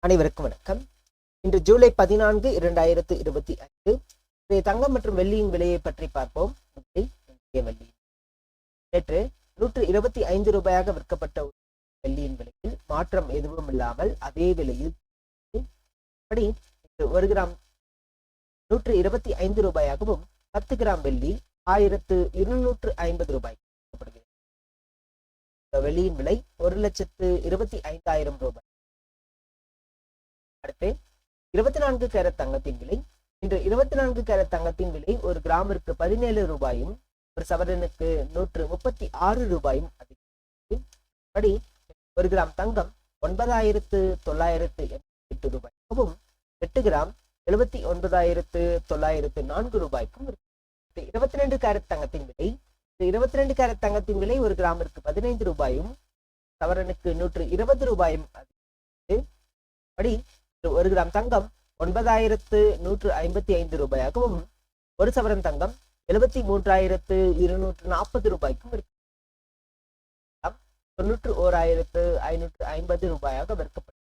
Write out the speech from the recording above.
அனைவருக்கும் வணக்கம். இன்று ஜூலை 14, 2025. தங்கம் மற்றும் வெள்ளியின் விலையை பற்றி பார்ப்போம். வெள்ளி நேற்று 125 ரூபாயாக விற்கப்பட்ட வெள்ளியின் விலையில் மாற்றம் எதுவும் இல்லாமல் அதே விலையில் படி 1 கிராம் 125 ரூபாயாகவும் 10 கிராம் வெள்ளி 1250 ரூபாய் விற்கப்படுகிறது. வெள்ளியின் விலை 1,25,000 ரூபாய். அடுத்து 24 கேரட் தங்கத்தின் விலை. இன்று 24 கேரட் தங்கத்தின் விலை ஒரு கிராமிற்கு 17 ரூபாயும் ஒரு சவரனுக்கு 136 ரூபாயும் அதிகம். படி 1 கிராம் தங்கம் 9,988 ரூபாய்க்கும் 8 கிராம் 79,904 ரூபாய்க்கும் 22 கேரட் தங்கத்தின் விலை. 22 கேரட் தங்கத்தின் விலை ஒரு கிராமிற்கு 15 ரூபாயும் சவரனுக்கு 120 ரூபாயும் அதிகம். படி 1 கிராம் தங்கம் 9,155 ரூபாயாகவும் ஒரு சவரன் தங்கம் 73,240 ரூபாய்க்கும் 91,550 ரூபாயாக விற்கப்படும்.